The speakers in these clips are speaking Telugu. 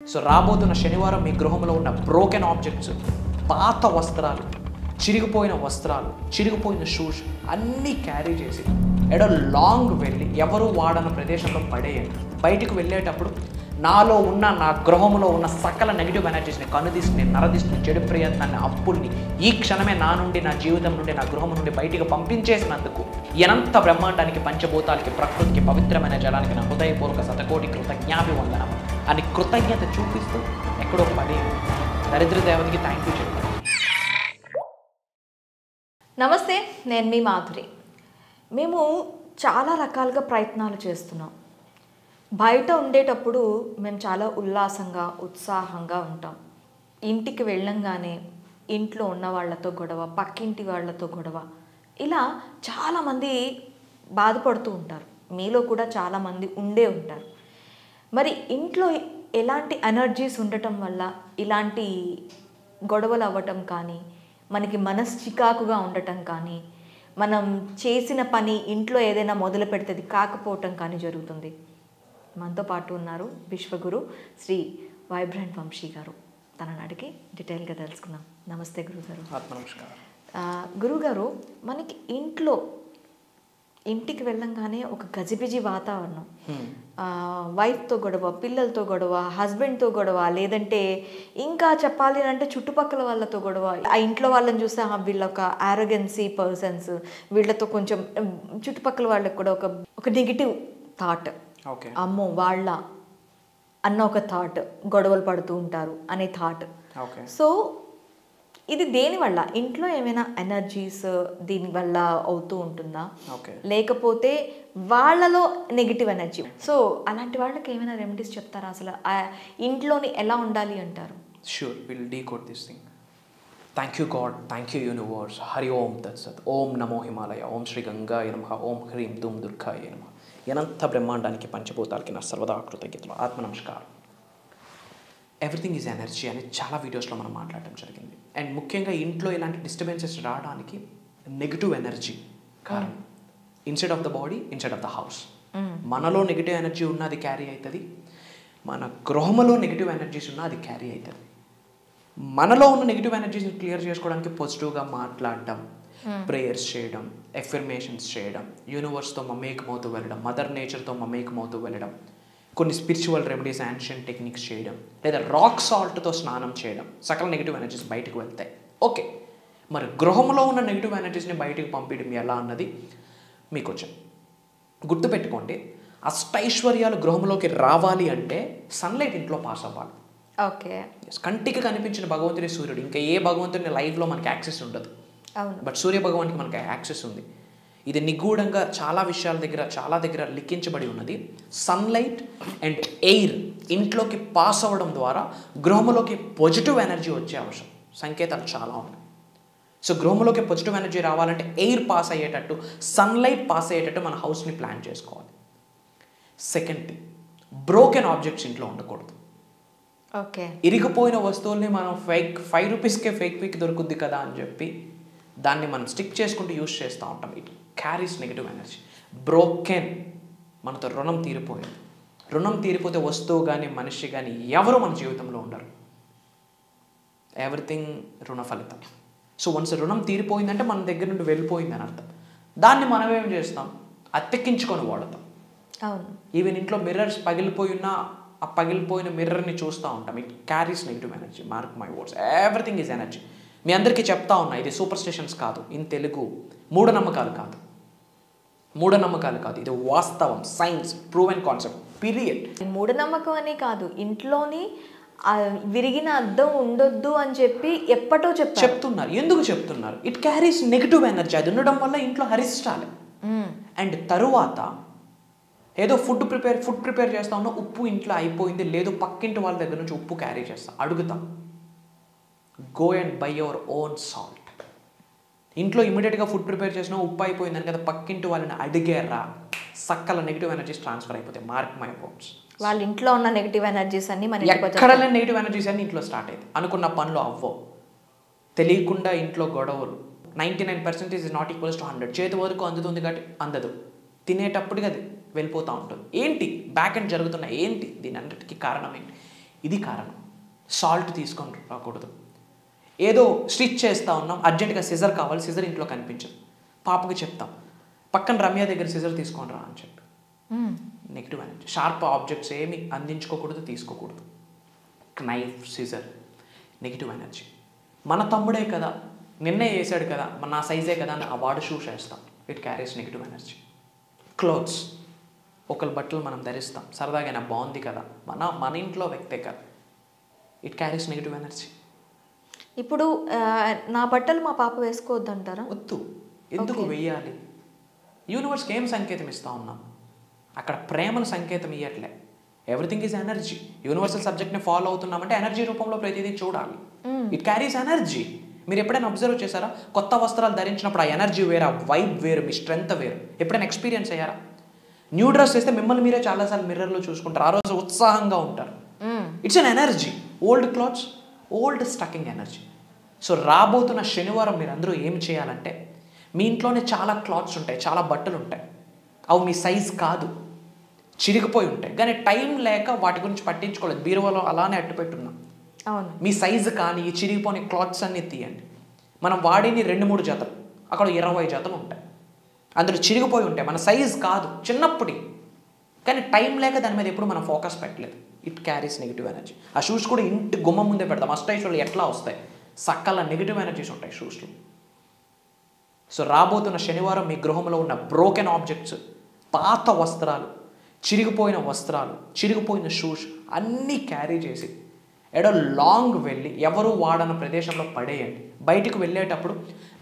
సో రాబోతున్న శనివారం మీ గృహంలో ఉన్న బ్రోకెన్ ఆబ్జెక్ట్స్, పాత వస్త్రాలు, చిరిగిపోయిన వస్త్రాలు, చిరిగిపోయిన షూస్ అన్నీ క్యారీ చేసి ఎడో లాంగ్ వెళ్ళి ఎవరు వాడన ప్రదేశంలో పడేయండి. బయటకు వెళ్ళేటప్పుడు నాలో ఉన్న, నా గృహంలో ఉన్న సకల నెగిటివ్ ఎనర్జీస్ని, కనుదిష్టిని, నరదిష్టిని, చెడు ప్రయత్నాన్ని, అప్పుల్ని ఈ క్షణమే నా నుండి, నా జీవితం నుండి, నా గృహం నుండి బయటికి పంపించేసినందుకు అనంత బ్రహ్మాండానికి, పంచభూతాలకి, ప్రకృతికి, పవిత్రమైన జలానికి నా హృదయపూర్వక శతకోటి కృతజ్ఞాభివందనం అని కృతజ్ఞత చూపిస్తూ ఎక్కడో పడి దరిద్ర దేవతకి థ్యాంక్ యూ చెప్పాను. నమస్తే, నేను మీ మాధురి. మేము చాలా రకాలుగా ప్రయత్నాలు చేస్తున్నాం. బయట ఉండేటప్పుడు మేము చాలా ఉల్లాసంగా, ఉత్సాహంగా ఉంటాం. ఇంటికి వెళ్ళంగానే ఇంట్లో ఉన్న వాళ్ళతో గొడవ, పక్కింటి వాళ్ళతో గొడవ, ఇలా చాలామంది బాధపడుతూ ఉంటారు. మీలో కూడా చాలామంది ఉండే ఉంటారు. మరి ఇంట్లో ఎలాంటి ఎనర్జీస్ ఉండటం వల్ల ఇలాంటి గొడవలు అవ్వటం కానీ, మనకి మనసు చికాకుగా ఉండటం కానీ, మనం చేసిన పని ఇంట్లో ఏదైనా మొదలు పెడితే కాకపోవటం కానీ జరుగుతుంది. మనతో పాటు ఉన్నారు విశ్వగురు శ్రీ వైబ్రెంట్ వంశీ గారు. తనని అడిగి డీటెయిల్గా తెలుసుకుందాం. నమస్తే గురుగారు. నమస్కారం. గురుగారు, మనకి ఇంటికి వెళ్ళంగానే ఒక గజిబిజి వాతావరణం, వైఫ్తో గొడవ, పిల్లలతో గొడవ, హస్బెండ్తో గొడవ, లేదంటే ఇంకా చెప్పాలి అంటే చుట్టుపక్కల వాళ్ళతో గొడవ. ఆ ఇంట్లో వాళ్ళని చూస్తే వీళ్ళ ఒక ఆరోగెన్సీ పర్సన్స్, వీళ్ళతో కొంచెం చుట్టుపక్కల వాళ్ళకి కూడా ఒక నెగిటివ్ థాట్, అమ్మో వాళ్ళ అన్న ఒక థాట్, గొడవలు పడుతూ ఉంటారు అనే థాట్. సో ఇది దేనివల్ల, ఇంట్లో ఏమైనా ఎనర్జీస్ దీనివల్ల అవుతూ ఉంటుందా, లేకపోతే వాళ్ళలో నెగిటివ్ ఎనర్జీ? సో అలాంటి వాళ్ళకి ఏమైనా రెమెడీస్ చెప్తారా? అసలు ఇంట్లోని ఎలా ఉండాలి అంటారు? Sure, will decode this thing. Thank you God, thank you universe. Hari ఓం తత్సత్. ఓం నమో హిమాలయ, ఓం శ్రీ గంగాయ నమః, ఓం హ్రీం ధూం దుర్గాయ నమః. అనంత బ్రహ్మాండానికి, పంచభూతాలకి నా సర్వదా కృతజ్ఞతలు, ఆత్మ నమస్కారం. ఎవ్రీథింగ్ ఈజ్ ఎనర్జీ అని చాలా వీడియోస్లో మనం మాట్లాడటం జరిగింది. అండ్ ముఖ్యంగా ఇంట్లో ఇలాంటి డిస్టర్బెన్సెస్ రావడానికి నెగిటివ్ ఎనర్జీ కారణం. Inside of the body, inside of the house. మనలో నెగిటివ్ ఎనర్జీ ఉన్న అది క్యారీ అవుతుంది, మన గృహంలో నెగిటివ్ ఎనర్జీస్ ఉన్న అది క్యారీ అవుతుంది. మనలో ఉన్న నెగిటివ్ ఎనర్జీస్ని క్లియర్ చేసుకోవడానికి పాజిటివ్గా మాట్లాడడం, ప్రేయర్స్ చేయడం, ఎఫర్మేషన్స్ చేయడం, యూనివర్స్తో మమేకమవుతూ వెళ్ళడం, మదర్ నేచర్తో మమేకమవుతూ వెళ్ళడం, కొన్ని స్పిరిచువల్ రెమెడీస్, యాన్షియంట్ టెక్నిక్స్ చేయడం, లేదా రాక్ సాల్ట్తో స్నానం చేయడం, సకల నెగిటివ్ ఎనర్జీస్ బయటకు వెళ్తాయి. ఓకే, మరి గృహంలో ఉన్న నెగిటివ్ ఎనర్జీస్ని బయటకు పంపించడం ఎలా అన్నది మీకు వచ్చాం. గుర్తుపెట్టుకోండి, అష్టైశ్వర్యాలు గృహంలోకి రావాలి అంటే సన్లైట్ ఇంట్లో పాస్ అవ్వాలి. ఓకే, కంటికి కనిపించిన భగవంతుడి సూర్యుడు, ఇంకా ఏ భగవంతుని లైఫ్లో మనకి యాక్సెస్ ఉండదు. బట్ సూర్య భగవానికి మనకి యాక్సెస్ ఉంది. ఇది నిగూఢంగా చాలా విషయాల దగ్గర, చాలా దగ్గర లిఖించబడి ఉన్నది. సన్లైట్ అండ్ ఎయిర్ ఇంట్లోకి పాస్ అవ్వడం ద్వారా గృహంలోకి పాజిటివ్ ఎనర్జీ వచ్చే అవసరం సంకేతాలు చాలా ఉన్నాయి. సో గృహంలోకి పాజిటివ్ ఎనర్జీ రావాలంటే ఎయిర్ పాస్ అయ్యేటట్టు, సన్లైట్ పాస్ అయ్యేటట్టు మన హౌస్ని ప్లాన్ చేసుకోవాలి. సెకండ్ థింగ్, బ్రోకెన్ ఆబ్జెక్ట్స్ ఇంట్లో ఉండకూడదు. ఓకే, ఇరిగిపోయిన వస్తువుల్ని మనం ఫేక్ 5 రూపీస్కే ఫేక్ పీక్ దొరుకుద్ది కదా అని చెప్పి దాన్ని మనం స్టిక్ చేసుకుంటూ యూజ్ చేస్తూ ఉంటాం. It carries negative energy. Broken, మనతో రుణం తీరిపోయింది. రుణం తీరిపోతే వస్తువు కానీ, మనిషి కానీ ఎవరు మన జీవితంలో ఉండరు. ఎవ్రీథింగ్ రుణ ఫలితం. సో వన్స్ రుణం తీరిపోయిందంటే మన దగ్గర నుండి వెళ్ళిపోయిందని అర్థం. దాన్ని మనం ఏం చేస్తాం, అత్తెక్కించుకొని వాడతాం. ఈవెన్ ఇంట్లో మిర్రర్స్ పగిలిపోయి ఉన్నా ఆ పగిలిపోయిన మిర్రర్ని చూస్తూ ఉంటాం. It carries negative energy. Mark my words, everything is energy. మీ అందరికీ చెప్తా ఉన్నా, ఇది సూపర్ స్టిషన్స్ కాదు, ఇన్ తెలుగు మూఢనమ్మకాలు కాదు, మూఢనమ్మకాలు కాదు, ఇది వాస్తవం, సైన్స్ ప్రూవెన్ కాన్సెప్ట్, పీరియడ్. మూఢనమ్మకం అని కాదు, ఇంట్లోని విరిగిన అద్దం ఉండొద్దు అని చెప్పి ఎప్పటో చెప్తున్నారు. ఎందుకు చెప్తున్నారు? It carries negative energy. అది ఉండడం వల్ల ఇంట్లో హరిష్టాలి. అండ్ తరువాత ఏదో ఫుడ్ ప్రిపేర్ చేస్తా ఉన్నా, ఉప్పు ఇంట్లో అయిపోయింది, లేదు పక్కింటి వాళ్ళ దగ్గర నుంచి ఉప్పు క్యారీ చేస్తా, అడుగుతాం, go and by your own salt. ఇంట్లో ఇమీడియట్గా ఫుడ్ ప్రిపేర్ చేసినా ఉప్పు అయిపోయిందని కదా పక్కింటి వాళ్ళని అడిగారా, సక్కల నెగిటివ్ ఎనర్జీస్ ట్రాన్స్ఫర్ అయిపోతాయి. Mark my words. వాళ్ళ ఇంట్లో ఉన్న నెగిటివ్ ఎనర్జీస్ అన్ని ఎక్కడ లేని నెగిటివ్ ఎనర్జీస్ అన్ని ఇంట్లో స్టార్ట్ అయ్యింది. అనుకున్న పనులు అవ్వవు, తెలియకుండా ఇంట్లో గొడవలు. 99% ఈజ్ నాట్ ఈక్వల్స్ టు 100. చేతి వరకు అందుతుంది కాబట్టి అందదు, తినేటప్పటికి అది వెళ్ళిపోతూ ఉంటుంది. ఏంటి బ్యాక్ ఎండ్ జరుగుతున్న, ఏంటి దీని అన్నిటికీ కారణం ఏంటి? ఇది కారణం. సాల్ట్ తీసుకొని రాకూడదు. ఏదో స్టిచ్ చేస్తూ ఉన్నాం, అర్జెంటుగా సిజర్ కావాలి, సిజర్ ఇంట్లో కనిపించదు, పాపకి చెప్తాం పక్కన రమ్య దగ్గర సిజర్ తీసుకొని రా అని చెప్పి. Negative energy. షార్ప్ ఆబ్జెక్ట్స్ ఏమి అందించుకోకూడదు, తీసుకోకూడదు. Knife, scissor, negative energy. మన తమ్ముడే కదా, నిన్నే వేసాడు కదా, నా సైజే కదా అని ఆ వాడు షూస్ వేస్తాం, it carries negative energy. Clothes, ఒకరి బట్టలు మనం ధరిస్తాం, సరదాగా బాగుంది కదా, మన ఇంట్లో వ్యక్తే కదా, ఇట్ క్యారీస్ నెగిటివ్ ఎనర్జీ. ఇప్పుడు నా బట్టలు మా పాప వేసుకోవద్దు అంటారా? వద్దు. ఎందుకు వెయ్యాలి? యూనివర్స్కి ఏం సంకేతం ఇస్తూ ఉన్నాం? అక్కడ ప్రేమను సంకేతం ఇవ్వట్లే. Everything is energy. యూనివర్సల్ సబ్జెక్ట్ని ఫాలో అవుతున్నామంటే ఎనర్జీ రూపంలో ప్రతిదీ చూడాలి. It carries energy. మీరు ఎప్పుడైనా అబ్జర్వ్ చేశారా? కొత్త వస్త్రాలు ధరించినప్పుడు ఆ ఎనర్జీ వేరు, ఆ వైబ్ వేరు, మీ స్ట్రెంగ్త్ వేరు. ఎప్పుడైనా ఎక్స్పీరియన్స్ అయ్యారా? న్యూ డ్రెస్ వేస్తే మిమ్మల్ని మీరే చాలాసార్లు మిర్రర్లో చూసుకుంటారు, ఆ రోజు ఉత్సాహంగా ఉంటారు. It's an energy. Old clothes, old stucking energy. So రాబోతున్న శనివారం మీరు అందరూ ఏం చేయాలంటే, మీ ఇంట్లోనే చాలా క్లాత్స్ ఉంటాయి, చాలా బట్టలు ఉంటాయి, అవి మీ సైజ్ కాదు, చిరిగిపోయి ఉంటాయి, కానీ టైం లేక వాటి గురించి పట్టించుకోలేదు, బీరువాలో అలానే అట్టుపెట్టున్నాం. అవును. మీ సైజు కానీ ఈ చిరిగిపోయిన క్లాత్స్ అన్నీ తీయండి. మనం వాడిని 2-3 జతలు, అక్కడ 20 జతలు ఉంటాయి, అందులో చిరిగిపోయి ఉంటాయి, మన సైజ్ కాదు, చిన్నప్పటి, కానీ టైం లేక దాని మీద ఎప్పుడు మనం ఫోకస్ పెట్టలేదు. It carries negative energy. ఆ షూస్ కూడా ఇంటి గుమ్మం ముందే పెడతాం. అష్టైశ్వర్యాలు ఎట్లా వస్తాయి? సకల నెగిటివ్ ఎనర్జీస్ ఉంటాయి షూస్లో. సో రాబోతున్న శనివారం మీ గృహంలో ఉన్న బ్రోకెన్ ఆబ్జెక్ట్స్, పాత వస్త్రాలు, చిరిగిపోయిన వస్త్రాలు, చిరిగిపోయిన షూస్ అన్నీ క్యారీ చేసి ఎడో లాంగ్ వెళ్ళి ఎవరు వాడన ప్రదేశంలో పడేయండి. బయటికి వెళ్ళేటప్పుడు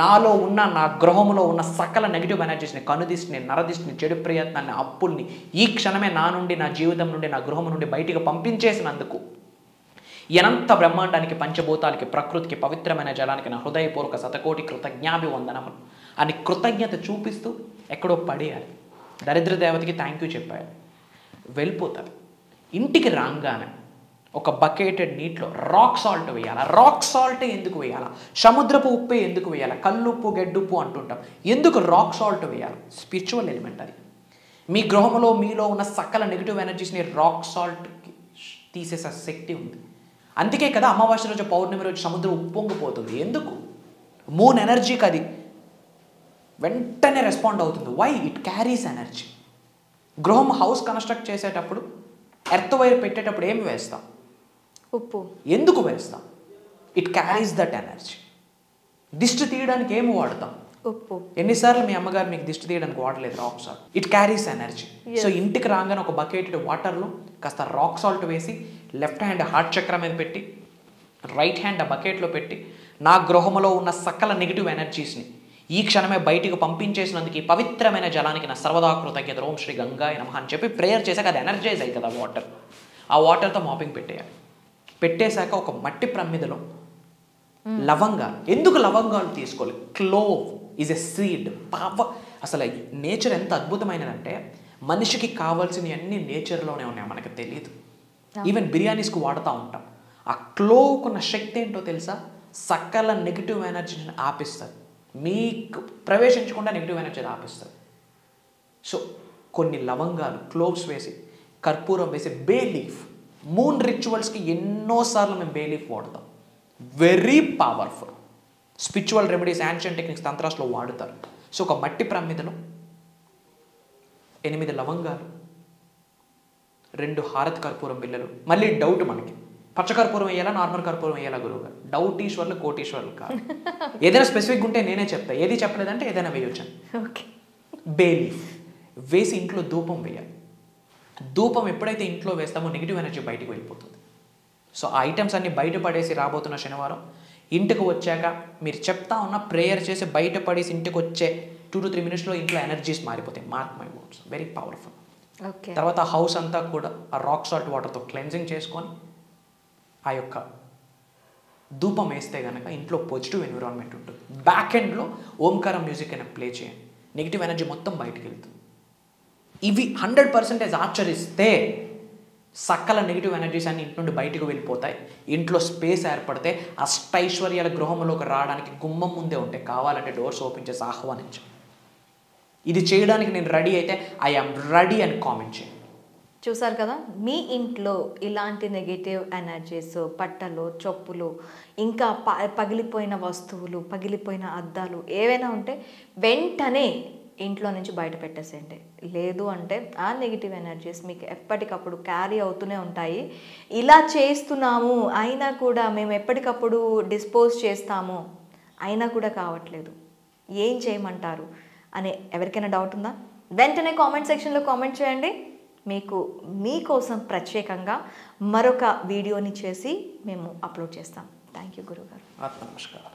నాలో ఉన్న, నా గృహంలో ఉన్న సకల నెగిటివ్ ఎనర్జీస్ని, కనుదిష్టిని, నరదిష్టిని, చెడు ప్రయత్నాన్ని, అప్పుల్ని ఈ క్షణమే నా నుండి, నా జీవితం నుండి, నా గృహం నుండి బయటికి పంపించేసినందుకు అనంత బ్రహ్మాండానికి, పంచభూతాలకి, ప్రకృతికి, పవిత్రమైన జలానికి నా హృదయపూర్వక శతకోటి కృతజ్ఞాభివందనములు అని కృతజ్ఞత చూపిస్తూ ఎక్కడో పడేయాలి. దరిద్ర దేవతకి థ్యాంక్ యూ చెప్పాలి, వెళ్ళిపోతారు. ఇంటికి రాగానే ఒక బకెటెడ్ నీటిలో రాక్ సాల్ట్ వేయాలి. రాక్ సాల్ట్ ఎందుకు వేయాలా? సముద్రపు ఉప్పే ఎందుకు వేయాలా? కల్లుప్పు, గెడ్డుప్పు అంటుంటాం. ఎందుకు రాక్ సాల్ట్ వేయాలి? స్పిరిచువల్ ఎలిమెంట్ అది. మీ గృహంలో మీలో ఉన్న సకల నెగిటివ్ ఎనర్జీస్ని రాక్ సాల్ట్కి తీసేసే శక్తి ఉంది. అందుకే కదా అమావాస్య రోజు, పౌర్ణమి రోజు సముద్రం ఉప్పొంగిపోతుంది. ఎందుకు? మూన్ ఎనర్జీకి అది వెంటనే రెస్పాండ్ అవుతుంది. వై? It carries energy. గృహం, హౌస్ కన్స్ట్రక్ట్ చేసేటప్పుడు ఎర్త్ వైర్ పెట్టేటప్పుడు ఏం వేస్తాం? ఉప్పు. ఎందుకు వేస్తాం? It carries that energy. దిష్టి తీయడానికి ఏమి వాడతాం? ఉప్పు. ఎన్నిసార్లు మీ అమ్మగారు మీకు దిష్టి తీయడానికి వాడలేదు rock salt? It carries energy. So ఇంటికి రాగానే ఒక బకెటెడ్ వాటర్లో కాస్త రాక్ సాల్ట్ వేసి, లెఫ్ట్ హ్యాండ్ హార్ట్ చక్ర మీద పెట్టి, రైట్ హ్యాండ్ ఆ బకెట్లో పెట్టి, నా గృహంలో ఉన్న సకల నెగిటివ్ ఎనర్జీస్ని ఈ క్షణమే బయటికి పంపించేసినందుకు ఈ పవిత్రమైన జలానికి నా సర్వదా కృతజ్ఞత, ఓం శ్రీ గంగాయ నమః అని చెప్పి ప్రేయర్ చేశాక అది ఎనర్జైజ్ అయ్యి కదా వాటర్. ఆ వాటర్తో మాపింగ్ పెట్టేయాలి. పెట్టేశాక ఒక మట్టి ప్రమిదలో లవంగాలు. ఎందుకు లవంగాలు తీసుకోవాలి? Clove is a seed. అసలు నేచర్ ఎంత అద్భుతమైనదంటే, మనిషికి కావాల్సినవి అన్నీ నేచర్లోనే ఉన్నాయి, మనకు తెలియదు. ఈవెన్ బిర్యానీస్కి వాడుతూ ఉంటాం. ఆ క్లోవ్కున్న శక్తి ఏంటో తెలుసా? సకల నెగిటివ్ ఎనర్జీని ఆపిస్తుంది. మీకు ప్రవేశించకుండా నెగిటివ్ ఎనర్జీ ఆపిస్తుంది. సో కొన్ని లవంగాలు, క్లోవ్స్ వేసి, కర్పూరం వేసి, బే లీఫ్, మూన్ రిచువల్స్కి ఎన్నోసార్లు మేము బే లీఫ్ వాడతాం. Very powerful. Spiritual remedies, ancient techniques, తంత్రాస్లో వాడుతారు. సో ఒక మట్టి ప్రమిదలో 8 లవంగాలు, 2 హారతి కర్పూరం బిళ్ళలు. మళ్ళీ డౌట్ మనకి, పచ్చకర్పూరం వేయాలా, నార్మల్ కర్పూరం వేయాలా గురువుగారు? డౌట్ ఈశ్వర్లు, కోటీశ్వర్లు కాదు. ఏదైనా స్పెసిఫిక్ ఉంటే నేనే చెప్తా, ఏది చెప్పలేదంటే ఏదైనా వేయొచ్చు. బే లీఫ్ వేసి ఇంట్లో ధూపం వేయాలి. ధూపం ఎప్పుడైతే ఇంట్లో వేస్తామో నెగిటివ్ ఎనర్జీ బయటికి వెళ్ళిపోతుంది. సో ఆ ఐటమ్స్ అన్ని బయటపడేసి రాబోతున్న శనివారం ఇంటికి వచ్చాక మీరు చెప్తా ఉన్న ప్రేయర్ చేసి బయటపడేసి ఇంటికి వచ్చే 2 to 3 minutesలో ఇంట్లో ఎనర్జీస్ మారిపోతాయి. Mark my words, very powerful. తర్వాత హౌస్ అంతా కూడా ఆ రాక్ సాల్ట్ వాటర్తో క్లెన్జింగ్ చేసుకొని ఆ యొక్క ధూపం వేస్తే కనుక ఇంట్లో పాజిటివ్ ఎన్విరాన్మెంట్ ఉంటుంది. బ్యాక్ ఎండ్లో ఓంకారం మ్యూజిక్ అయినా ప్లే చేయండి, నెగిటివ్ ఎనర్జీ మొత్తం బయటికి వెళ్తుంది. ఇవి 100% ఆచరిస్తే సకల నెగిటివ్ ఎనర్జీస్ అన్ని ఇంటి నుండి బయటకు వెళ్ళిపోతాయి. ఇంట్లో స్పేస్ ఏర్పడితే అష్టైశ్వర్యాల గృహంలోకి రావడానికి గుమ్మం ముందే ఉంటాయి. కావాలంటే డోర్స్ ఓపెన్ చేసి ఆహ్వానించండి. ఇది చేయడానికి నేను రెడీ అయితే ఐ ఆమ్ రెడీ అని కామెంట్ చేయండి. చూసారు కదా, మీ ఇంట్లో ఇలాంటి నెగిటివ్ ఎనర్జీస్, పట్టలు, చొప్పులు, ఇంకా పగిలిపోయిన వస్తువులు, పగిలిపోయిన అద్దాలు ఏవైనా ఉంటే వెంటనే ఇంట్లో నుంచి బయట పెట్టేసేయండి. లేదు అంటే ఆ నెగిటివ్ ఎనర్జీస్ మీకు ఎప్పటికప్పుడు క్యారీ అవుతూనే ఉంటాయి. ఇలా చేస్తున్నాము అయినా కూడా, మేము ఎప్పటికప్పుడు డిస్పోజ్ చేస్తాము అయినా కూడా కావట్లేదు, ఏం చేయమంటారు అని ఎవరికైనా డౌట్ ఉందా? వెంటనే కామెంట్ సెక్షన్లో కామెంట్ చేయండి. మీకోసం ప్రత్యేకంగా మరొక వీడియోని చేసి మేము అప్లోడ్ చేస్తాం. థ్యాంక్ యూ గురుగారు. ఆత్మ నమస్కారం.